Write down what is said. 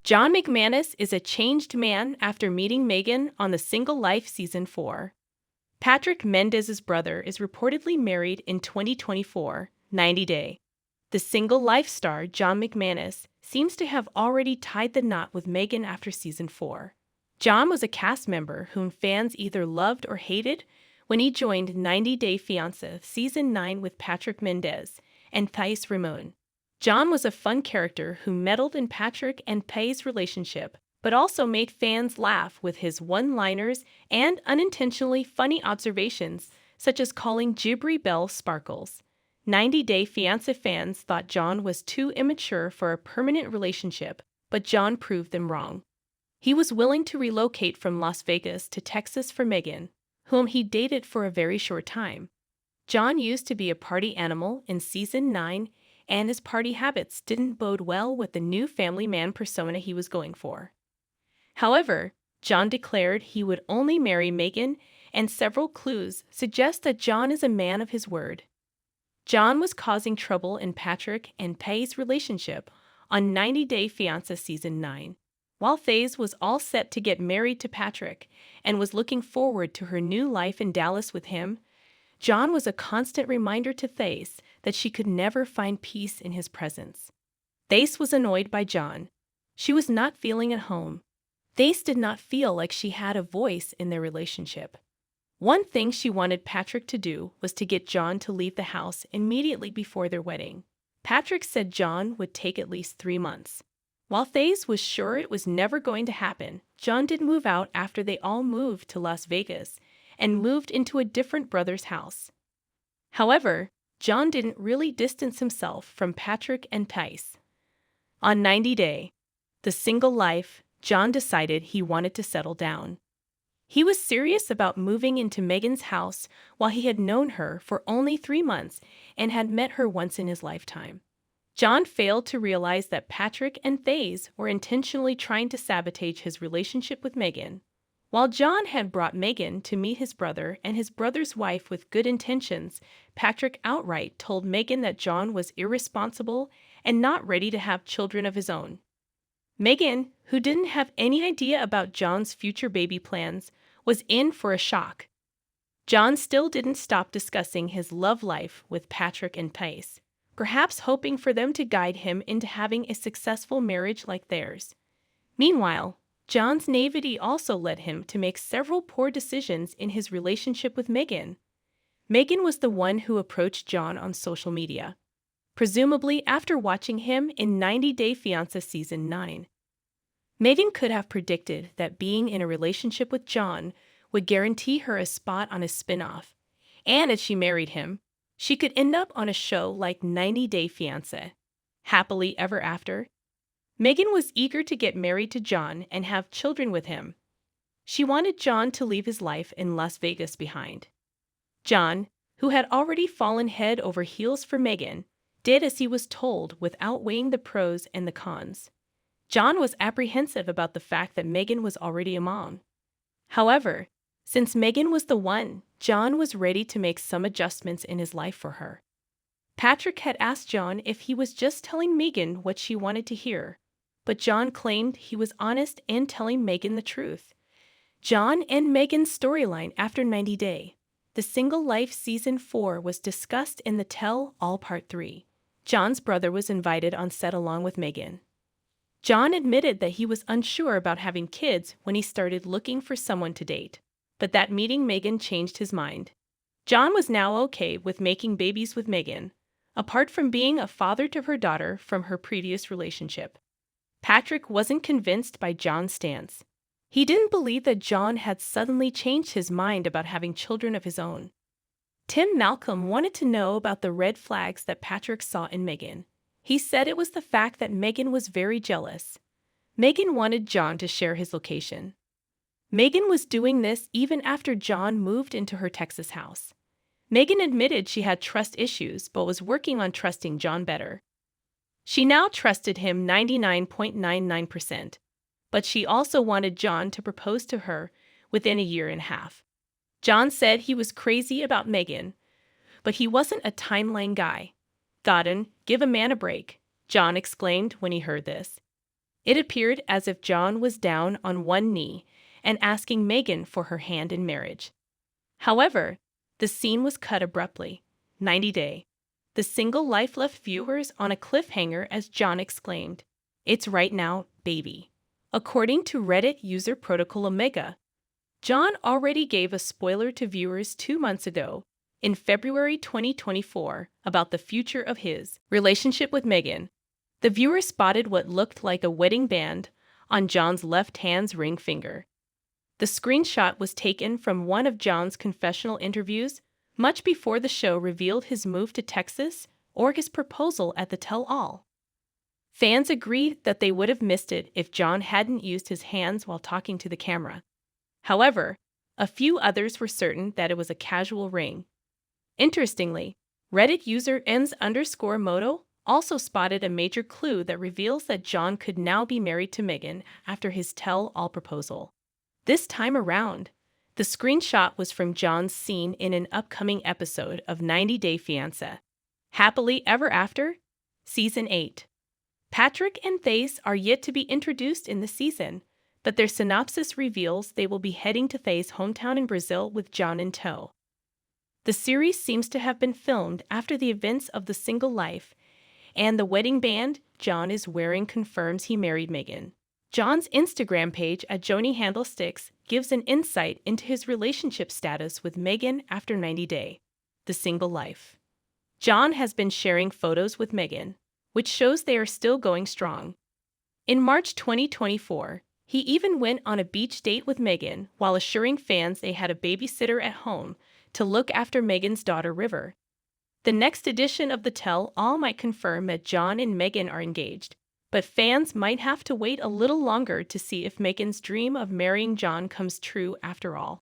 John McManus is a changed man after meeting Megan on The Single Life Season 4. Patrick Mendez's brother is reportedly married in 2024, 90 Day. The Single Life star John McManus seems to have already tied the knot with Megan after Season 4. John was a cast member whom fans either loved or hated when he joined 90 Day Fiancé Season 9 with Patrick Mendez and Thais Ramon. John was a fun character who meddled in Patrick and Thais' relationship, but also made fans laugh with his one-liners and unintentionally funny observations, such as calling Jibri Bell Sparkles. 90 Day Fiancé fans thought John was too immature for a permanent relationship, but John proved them wrong. He was willing to relocate from Las Vegas to Texas for Megan, whom he dated for a very short time. John used to be a party animal in Season 9, and his party habits didn't bode well with the new family man persona he was going for. However, John declared he would only marry Megan, and several clues suggest that John is a man of his word. John was causing trouble in Patrick and Thais' relationship on 90 Day Fiancé Season 9. While Thais was all set to get married to Patrick and was looking forward to her new life in Dallas with him, John was a constant reminder to Thais that she could never find peace in his presence. Thais was annoyed by John. She was not feeling at home. Thais did not feel like she had a voice in their relationship. One thing she wanted Patrick to do was to get John to leave the house immediately before their wedding. Patrick said John would take at least 3 months. While Thais was sure it was never going to happen, John did move out after they all moved to Las Vegas and moved into a different brother's house. However, John didn't really distance himself from Patrick and Thais. On 90 Day, The Single Life, John decided he wanted to settle down. He was serious about moving into Megan's house while he had known her for only 3 months and had met her once in his lifetime. John failed to realize that Patrick and Thais were intentionally trying to sabotage his relationship with Megan. While John had brought Megan to meet his brother and his brother's wife with good intentions, Patrick outright told Megan that John was irresponsible and not ready to have children of his own. Megan, who didn't have any idea about John's future baby plans, was in for a shock. John still didn't stop discussing his love life with Patrick and Thais, perhaps hoping for them to guide him into having a successful marriage like theirs. Meanwhile, John's naivety also led him to make several poor decisions in his relationship with Megan. Megan was the one who approached John on social media, presumably after watching him in 90 Day Fiancé Season 9. Megan could have predicted that being in a relationship with John would guarantee her a spot on his spin-off, and if she married him, she could end up on a show like 90 Day Fiancé, Happily Ever After. Megan was eager to get married to John and have children with him. She wanted John to leave his life in Las Vegas behind. John, who had already fallen head over heels for Megan, did as he was told without weighing the pros and the cons. John was apprehensive about the fact that Megan was already a mom. However, since Megan was the one, John was ready to make some adjustments in his life for her. Patrick had asked John if he was just telling Megan what she wanted to hear, but John claimed he was honest and telling Megan the truth. John and Megan's storyline after 90 Day, The Single Life Season 4 was discussed in the Tell All Part 3. John's brother was invited on set along with Megan. John admitted that he was unsure about having kids when he started looking for someone to date, but that meeting Megan changed his mind. John was now okay with making babies with Megan, apart from being a father to her daughter from her previous relationship. Patrick wasn't convinced by John's stance. He didn't believe that John had suddenly changed his mind about having children of his own. Tim Malcolm wanted to know about the red flags that Patrick saw in Megan. He said it was the fact that Megan was very jealous. Megan wanted John to share his location. Megan was doing this even after John moved into her Texas house. Megan admitted she had trust issues but was working on trusting John better. She now trusted him 99.99%, but she also wanted John to propose to her within a year and a half. John said he was crazy about Megan, but he wasn't a timeline guy. "Godden, give a man a break," John exclaimed when he heard this. It appeared as if John was down on one knee and asking Meghan for her hand in marriage. However, the scene was cut abruptly. 90 Day. The single life left viewers on a cliffhanger as John exclaimed, "It's right now, baby." According to Reddit user Protocol Omega, John already gave a spoiler to viewers 2 months ago, in February 2024, about the future of his relationship with Meghan. The viewer spotted what looked like a wedding band on John's left hand's ring finger. The screenshot was taken from one of John's confessional interviews much before the show revealed his move to Texas or his proposal at the tell-all. Fans agreed that they would have missed it if John hadn't used his hands while talking to the camera. However, a few others were certain that it was a casual ring. Interestingly, Reddit user ens_moto also spotted a major clue that reveals that John could now be married to Meghan after his tell-all proposal. This time around, the screenshot was from John's scene in an upcoming episode of 90 Day Fiancé. Happily Ever After? Season 8. Patrick and Thais are yet to be introduced in the season, but their synopsis reveals they will be heading to Thais' hometown in Brazil with John in tow. The series seems to have been filmed after the events of The Single Life, and the wedding band John is wearing confirms he married Meghan. John's Instagram page at JoniHandlesticks gives an insight into his relationship status with Meghan after 90 Day, The Single Life. John has been sharing photos with Meghan, which shows they are still going strong. In March 2024, he even went on a beach date with Meghan while assuring fans they had a babysitter at home to look after Meghan's daughter River. The next edition of the tell-all might confirm that John and Meghan are engaged, but fans might have to wait a little longer to see if Meghan's dream of marrying John comes true after all.